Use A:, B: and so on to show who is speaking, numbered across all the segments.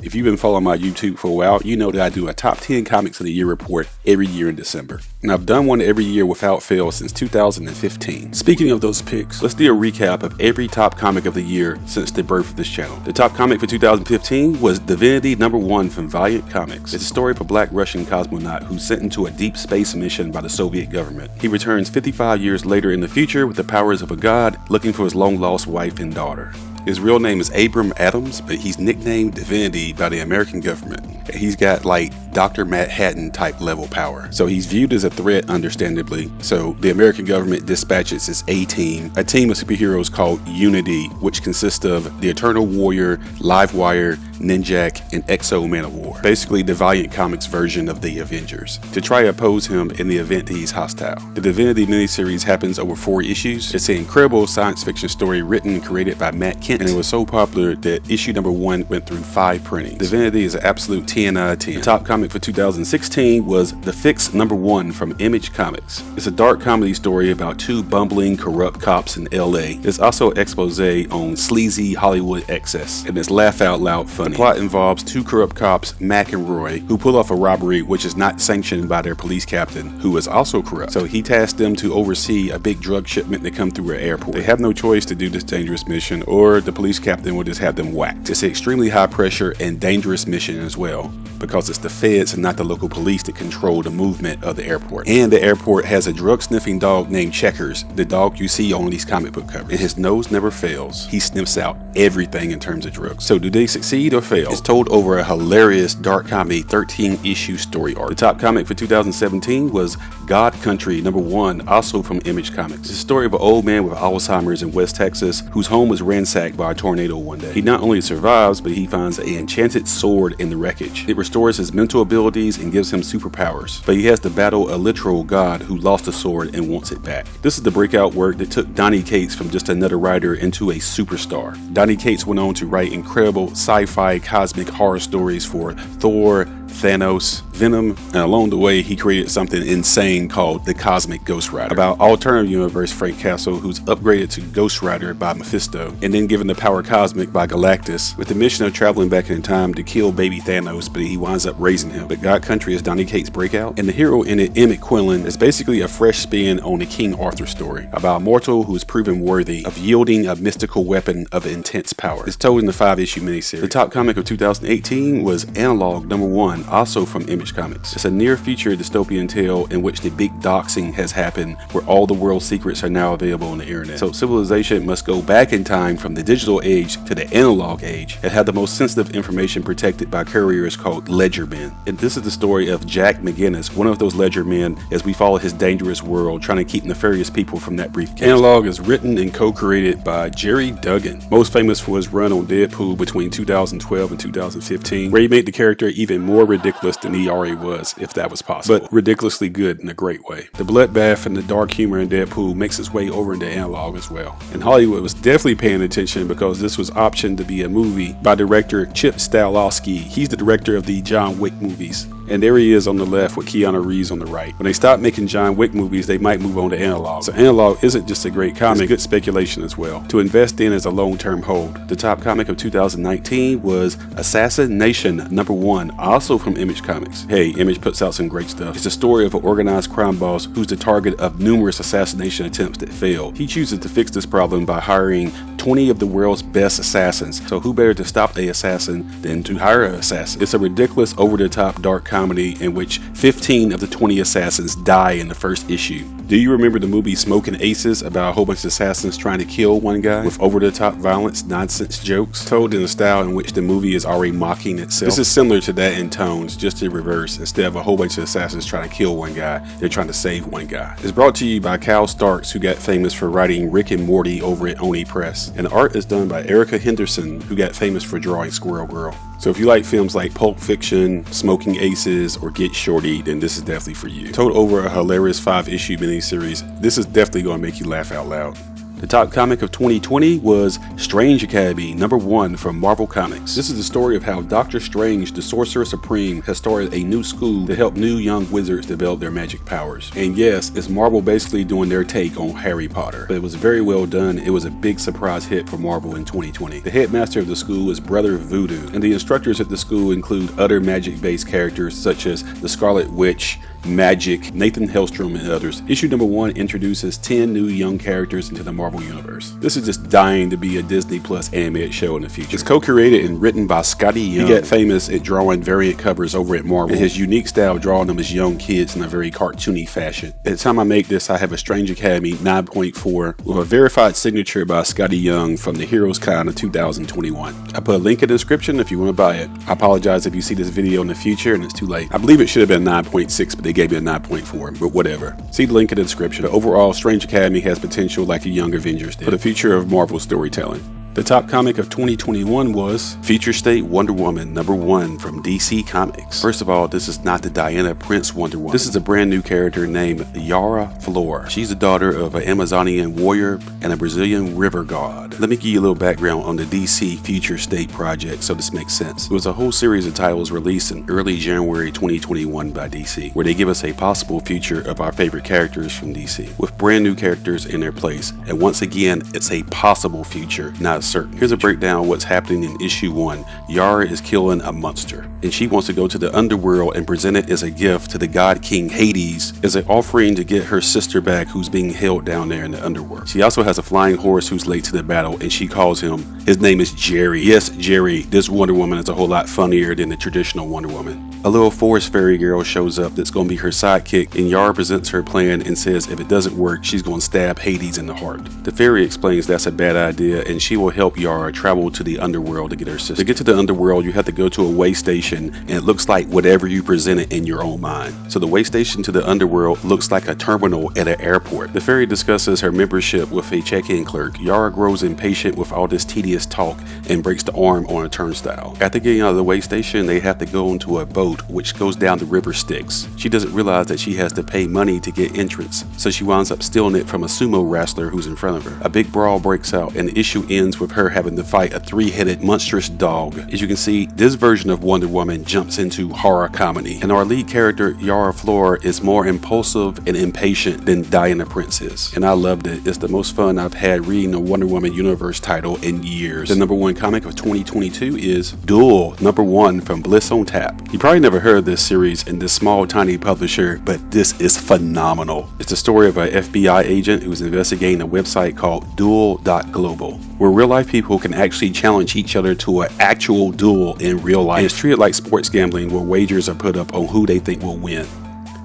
A: If you've been following my YouTube for a while, you know that I do a top 10 comics of the year report every year in December. And I've done one every year without fail since 2015. Speaking of those picks, let's do a recap of every top comic of the year since the birth of this channel. The top comic for 2015 was Divinity #1 from Valiant Comics. It's a story of a black Russian cosmonaut who's sent into a deep space mission by the Soviet government. He returns 55 years later in the future with the powers of a god, looking for his long-lost wife and daughter. His real name is Abram Adams, but he's nicknamed Divinity by the American government. He's got like Dr. Manhattan type level power. So he's viewed as a threat, understandably. So the American government dispatches its A-team, a team of superheroes called Unity, which consists of the Eternal Warrior, Livewire, Ninjak, and Exo Man of War. Basically the Valiant Comics version of the Avengers, to try to oppose him in the event that he's hostile. The Divinity miniseries happens over 4 issues. It's an incredible science fiction story written and created by Matt Kent, and it was so popular that issue #1 went through 5 printings. Divinity is an absolute 10 out of 10. The top comic for 2016 was The Fix #1 from Image Comics. It's a dark comedy story about 2 bumbling, corrupt cops in LA. It's also an expose on sleazy Hollywood excess, and it's laugh out loud funny. The plot involves 2 corrupt cops, Mac and Roy, who pull off a robbery which is not sanctioned by their police captain, who is also corrupt. So he tasks them to oversee a big drug shipment that come through an airport. They have no choice to do this dangerous mission, or the police captain will just have them whacked. It's an extremely high pressure and dangerous mission as well, because it's the feds and not the local police that control the movement of the airport. And the airport has a drug-sniffing dog named Checkers, the dog you see on these comic book covers. And his nose never fails. He sniffs out everything in terms of drugs. So do they succeed or fail? It's told over a hilarious dark comedy 13-issue story arc. The top comic for 2017 was God Country #1, also from Image Comics. It's a story of an old man with Alzheimer's in West Texas whose home was ransacked by a tornado one day. He not only survives, but he finds an enchanted sword in the wreckage. It restores his mental abilities and gives him superpowers, but he has to battle a literal god who lost the sword and wants it back. This is the breakout work that took Donny Cates from just another writer into a superstar. Donny Cates went on to write incredible sci-fi cosmic horror stories for Thor, Thanos, Venom, and along the way he created something insane called the Cosmic Ghost Rider, about alternative universe Frank Castle, who's upgraded to Ghost Rider by Mephisto and then given the power cosmic by Galactus, with the mission of traveling back in time to kill baby Thanos, but he winds up raising him. But God Country is Donny Cates' breakout, and the hero in it, Emmett Quinlan, is basically a fresh spin on the King Arthur story about a mortal who is proven worthy of yielding a mystical weapon of intense power. It's told in the 5-issue miniseries. The top comic of 2018 was Analog #1, also from Image Comics. It's a near-future dystopian tale in which the big doxing has happened, where all the world's secrets are now available on the internet. So civilization must go back in time from the digital age to the analog age and have the most sensitive information protected by couriers called ledgermen. And this is the story of Jack McGinnis, one of those ledgermen, as we follow his dangerous world, trying to keep nefarious people from that briefcase. Analog is written and co-created by Jerry Duggan, most famous for his run on Deadpool between 2012 and 2015, where he made the character even more ridiculous than he already was, if that was possible, but ridiculously good in a great way. The bloodbath and the dark humor in Deadpool makes its way over into Analog as well. And Hollywood was definitely paying attention because this was optioned to be a movie by director Chip Stahelski. He's the director of the John Wick movies. And there he is on the left with Keanu Reeves on the right. When they stop making John Wick movies, they might move on to Analog. So Analog isn't just a great comic, it's good speculation as well, to invest in as a long-term hold. The top comic of 2019 was Assassination #1, also from Image Comics. Hey, Image puts out some great stuff. It's a story of an organized crime boss who's the target of numerous assassination attempts that fail. He chooses to fix this problem by hiring 20 of the world's best assassins. So who better to stop an assassin than to hire an assassin? It's a ridiculous, over-the-top dark comedy in which 15 of the 20 assassins die in the first issue. Do you remember the movie Smoking Aces, about a whole bunch of assassins trying to kill one guy, with over-the-top violence, nonsense jokes, told in a style in which the movie is already mocking itself? This is similar to that in tones, just in reverse. Instead of a whole bunch of assassins trying to kill one guy, they're trying to save one guy. It's brought to you by Cal Starks, who got famous for writing Rick and Morty over at Oni Press. And the art is done by Erica Henderson, who got famous for drawing Squirrel Girl. So if you like films like Pulp Fiction, Smoking Aces, or Get Shorty, then this is definitely for you. Told over a hilarious 5-issue miniseries, this is definitely going to make you laugh out loud. The top comic of 2020 was Strange Academy #1 from Marvel Comics. This is the story of how Doctor Strange, the Sorcerer Supreme, has started a new school to help new young wizards develop their magic powers. And yes, it's Marvel basically doing their take on Harry Potter, but it was very well done. It was a big surprise hit for Marvel in 2020. The headmaster of the school is Brother Voodoo, and the instructors at the school include other magic-based characters such as the Scarlet Witch, Magic, Nathan Hellstrom, and others. Issue #1 introduces 10 new young characters into the Marvel Universe. This is just dying to be a Disney Plus animated show in the future. It's co-created and written by Skottie Young. He got famous at drawing variant covers over at Marvel, and his unique style drawing them as young kids in a very cartoony fashion. At the time I make this, I have a Strange Academy 9.4 with a verified signature by Skottie Young from the Heroes Con of 2021. I put a link in the description if you want to buy it. I apologize if you see this video in the future and it's too late. I believe it should have been 9.6, but they gave me a 9.4, but whatever. See the link in the description. But overall, Strange Academy has potential like the Young Avengers did for the future of Marvel storytelling. The top comic of 2021 was Future State Wonder Woman #1 from DC Comics. First of all, this is not the Diana Prince Wonder Woman. This is a brand new character named Yaraflor. She's the daughter of an Amazonian warrior and a Brazilian river god. Let me give you a little background on the DC Future State project so this makes sense. It was a whole series of titles released in early January 2021 by DC, where they give us a possible future of our favorite characters from DC, with brand new characters in their place. And once again, it's a possible future, not certain. Here's a breakdown of what's happening in issue 1. Yara is killing a monster, and she wants to go to the underworld and present it as a gift to the god king Hades as an offering to get her sister back who's being held down there in the underworld. She also has a flying horse who's late to the battle, and she calls him, his name is Jerry. Yes, Jerry. This Wonder Woman is a whole lot funnier than the traditional Wonder Woman. A little forest fairy girl shows up that's going to be her sidekick, and Yara presents her plan and says if it doesn't work, she's going to stab Hades in the heart. The fairy explains that's a bad idea, and she will help Yara travel to the underworld to get her sister. To get to the underworld, you have to go to a way station, and it looks like whatever you present it in your own mind. So the way station to the underworld looks like a terminal at an airport. The fairy discusses her membership with a check-in clerk. Yara grows impatient with all this tedious talk and breaks the arm on a turnstile. After getting out of the way station, they have to go into a boat which goes down the river Styx. She doesn't realize that she has to pay money to get entrance, so she winds up stealing it from a sumo wrestler who's in front of her. A big brawl breaks out, and the issue ends with her having to fight a 3-headed monstrous dog. As you can see, this version of Wonder Woman jumps into horror comedy, and our lead character Yaraflor is more impulsive and impatient than Diana Prince is, and I loved it. It's the most fun I've had reading a Wonder Woman universe title in years. The #1 comic of 2022 is Duel #1 from Bliss on Tap. You probably never heard of this series in this small tiny publisher, but this is phenomenal. It's the story of an FBI agent who's investigating a website called Duel.global, where real life people can actually challenge each other to an actual duel in real life. And it's treated like sports gambling, where wagers are put up on who they think will win.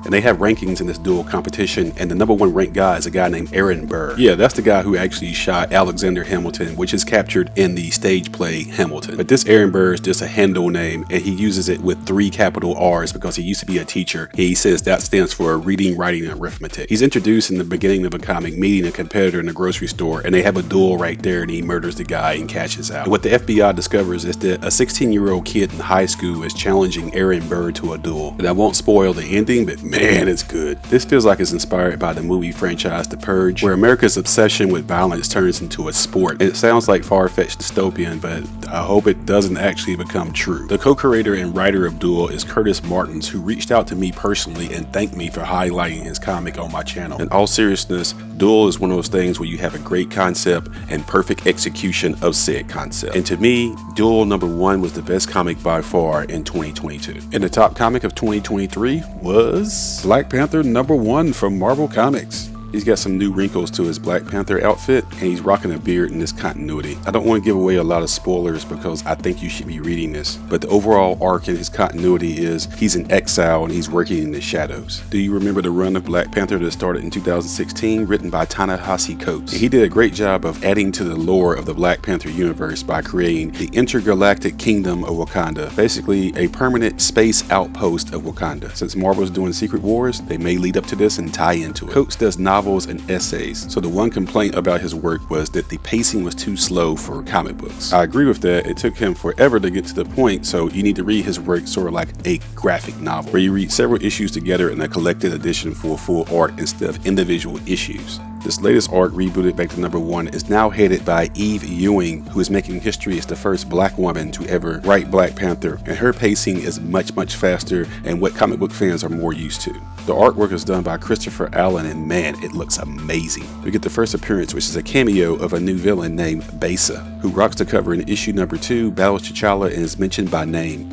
A: And they have rankings in this duel competition, and the #1 ranked guy is a guy named Aaron Burr. Yeah, that's the guy who actually shot Alexander Hamilton, which is captured in the stage play Hamilton. But this Aaron Burr is just a handle name, and he uses it with 3 capital R's because he used to be a teacher. He says that stands for reading, writing, and arithmetic. He's introduced in the beginning of a comic meeting a competitor in a grocery store, and they have a duel right there, and he murders the guy and cashes out. And what the FBI discovers is that a 16-year-old kid in high school is challenging Aaron Burr to a duel. And I won't spoil the ending, but man, it's good. This feels like it's inspired by the movie franchise The Purge, where America's obsession with violence turns into a sport. It sounds like far-fetched dystopian, but I hope it doesn't actually become true. The co-creator and writer of Duel is Curtis Martins, who reached out to me personally and thanked me for highlighting his comic on my channel. In all seriousness, Duel is one of those things where you have a great concept and perfect execution of said concept. And to me, Duel #1 was the best comic by far in 2022. And the top comic of 2023 was Black Panther #1 from Marvel Comics. He's got some new wrinkles to his Black Panther outfit, and he's rocking a beard in this continuity. I don't want to give away a lot of spoilers because I think you should be reading this, but the overall arc in his continuity is he's in exile and he's working in the shadows. Do you remember the run of Black Panther that started in 2016, written by Ta-Nehisi Coates? He did a great job of adding to the lore of the Black Panther universe by creating the intergalactic kingdom of Wakanda, basically a permanent space outpost of Wakanda. Since Marvel's doing Secret Wars, they may lead up to this and tie into it. Coates does novels and essays, so the one complaint about his work was that the pacing was too slow for comic books. I agree with that. It took him forever to get to the point, so you need to read his work sort of like a graphic novel, where you read several issues together in a collected edition for full arc instead of individual issues. This latest arc, rebooted back to #1, is now headed by Eve Ewing, who is making history as the first black woman to ever write Black Panther, and her pacing is much faster and what comic book fans are more used to. The artwork is done by Christopher Allen, and man, it looks amazing. We get the first appearance, which is a cameo of a new villain named Besa, who rocks the cover in issue #2, battles T'Challa, and is mentioned by name.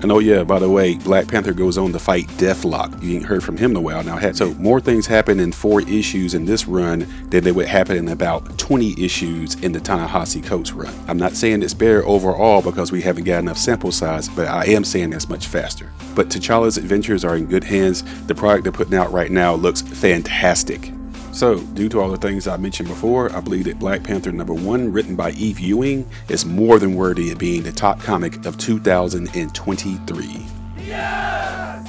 A: And oh yeah, by the way, Black Panther goes on to fight Deathlock. You ain't heard from him in a while now. So more things happen in 4 issues in this run than they would happen in about 20 issues in the Ta-Nehisi Coates run. I'm not saying it's better overall because we haven't got enough sample size, but I am saying it's much faster. But T'Challa's adventures are in good hands. The product they're putting out right now looks fantastic. So, due to all the things I mentioned before, I believe that Black Panther #1, written by Eve Ewing, is more than worthy of being the top comic of 2023. Yes!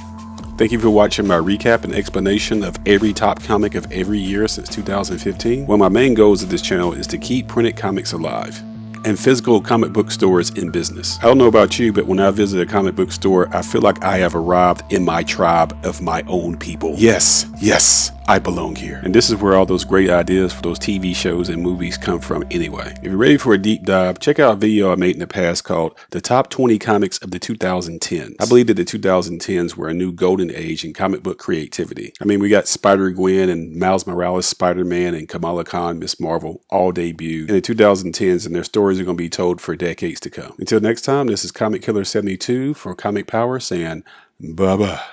A: Thank you for watching my recap and explanation of every top comic of every year since 2015. One of my main goals of this channel is to keep printed comics alive and physical comic book stores in business. I don't know about you, but when I visit a comic book store, I feel like I have arrived in my tribe of my own people. Yes, I belong here. And this is where all those great ideas for those TV shows and movies come from anyway. If you're ready for a deep dive, check out a video I made in the past called The Top 20 Comics of the 2010s. I believe that the 2010s were a new golden age in comic book creativity. I mean, we got Spider-Gwen and Miles Morales Spider-Man and Kamala Khan Miss Marvel all debuted in the 2010s, and their stories are going to be told for decades to come. Until next time, this is Comic Killer 72 for Comic Power saying bye-bye.